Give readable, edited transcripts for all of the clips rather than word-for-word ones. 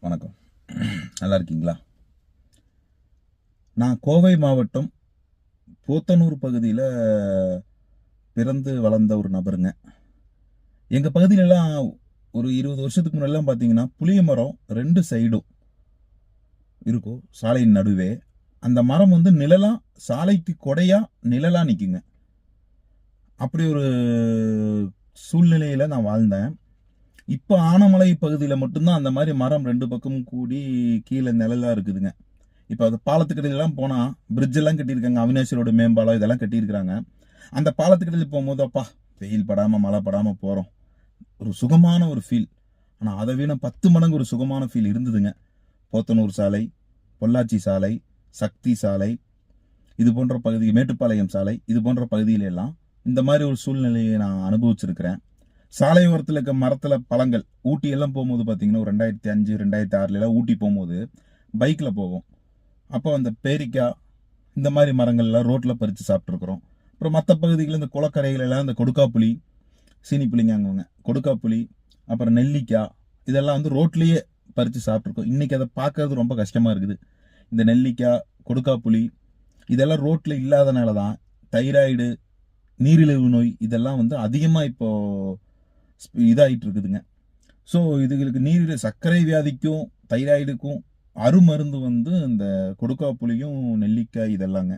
வணக்கம். நல்லா இருக்கீங்களா? நான் கோவை மாவட்டம் போத்தனூர் பகுதியில் பிறந்து வளர்ந்த ஒரு நபருங்க. எங்கள் பகுதியிலலாம் ஒரு 20 வருஷத்துக்கு முன்னாடிலாம் பார்த்தீங்கன்னா புளிய மரம் 2 சைடும் இருக்கும் சாலையின் நடுவே. அந்த மரம் வந்து நிழலா, சாலைக்கு கொடையா நிழலா நிற்குங்க. அப்படி ஒரு சூழ்நிலையில் நான் வாழ்ந்தேன். இப்போ ஆனமலை பகுதியில் மட்டும்தான் அந்த மாதிரி மரம் 2 பக்கமும் கூடி கீழே நிழலா இருக்குதுங்க. இப்போ அது பாலத்துக்கடியிலாம் போனால் பிரிட்ஜ் எல்லாம் கட்டியிருக்காங்க. அவினாசி மேம்பாலம் இதெல்லாம் கட்டியிருக்கிறாங்க. அந்த பாலத்துக்கடியில் போகும்போது அப்பா வெயில் படாமல் மழை படாமல் போகிறோம், ஒரு சுகமான ஒரு ஃபீல். ஆனால் அதை விட 10 மடங்கு ஒரு சுகமான ஃபீல் இருந்ததுங்க. போத்தனூர் சாலை, பொள்ளாச்சி சாலை, சக்தி சாலை, இது போன்ற பகுதி, மேட்டுப்பாளையம் சாலை, இது போன்ற பகுதியிலெல்லாம் இந்த மாதிரி ஒரு சூழ்நிலையை நான் அனுபவிச்சிருக்கிறேன். சாலை ஓரத்தில் இருக்க மரத்தில் பழங்கள், ஊட்டி எல்லாம் போகும்போது பார்த்தீங்கன்னா ஒரு 2005 2006 ஊட்டி போகும்போது பைக்கில் போவோம். அப்போ அந்த பேரிக்காய் இந்த மாதிரி மரங்கள்லாம் ரோட்டில் பறித்து சாப்பிட்ருக்குறோம். அப்புறம் மற்ற பகுதிகளில் இந்த குளக்கரைகளெல்லாம் இந்த கொடுக்காப்புளி, சீனி புளிங்காங்குவாங்க, கொடுக்காப்புளி, அப்புறம் நெல்லிக்காய் இதெல்லாம் வந்து ரோட்லேயே பறித்து சாப்பிட்ருக்கோம். இன்றைக்கி அதை பார்க்கறது ரொம்ப கஷ்டமாக இருக்குது. இந்த நெல்லிக்காய், கொடுக்காப்புளி இதெல்லாம் ரோட்டில் இல்லாதனால தான் தைராய்டு, நீரிழிவு நோய் இதெல்லாம் வந்து அதிகமாக இப்போது இதாகிட்டு இருக்குதுங்க. ஸோ இதுகளுக்கு நீரிழிவு, சர்க்கரை வியாதிக்கும் தைராய்டுக்கும் அருமருந்து வந்து இந்த கொடுக்காப்புளியும் நெல்லிக்காய் இதெல்லாங்க.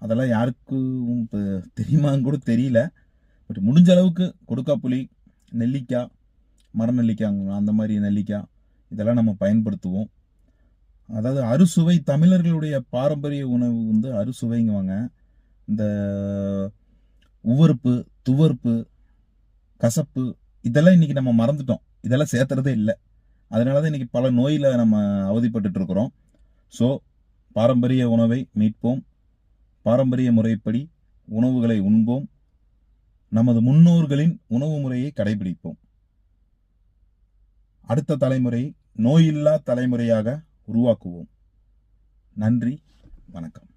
அதெல்லாம் யாருக்கும் இப்போ தெரியுமான்னு கூட தெரியல. பட் முடிஞ்ச அளவுக்கு கொடுக்காப்புளி, நெல்லிக்காய், மர நெல்லிக்காய், அந்த மாதிரி நெல்லிக்காய் இதெல்லாம் நம்ம பயன்படுத்துவோம். அதாவது அறுசுவை, தமிழர்களுடைய பாரம்பரிய உணவு வந்து அறுசுவைங்குவாங்க. இந்த உவர்ப்பு, துவர்ப்பு, கசப்பு இதெல்லாம் இன்னைக்கு நம்ம மறந்துட்டோம். இதெல்லாம் சேர்த்துறதே இல்லை. அதனால தான் இன்னைக்கு பல நோயில் நம்ம அவதிப்பட்டு இருக்கிறோம். ஸோ பாரம்பரிய உணவை மீட்போம், பாரம்பரிய முறைப்படி உணவுகளை உண்போம், நமது முன்னோர்களின் உணவு முறையை கடைபிடிப்போம். அடுத்த தலைமுறை நோயில்லா தலைமுறையாக உருவாக்குவோம். நன்றி, வணக்கம்.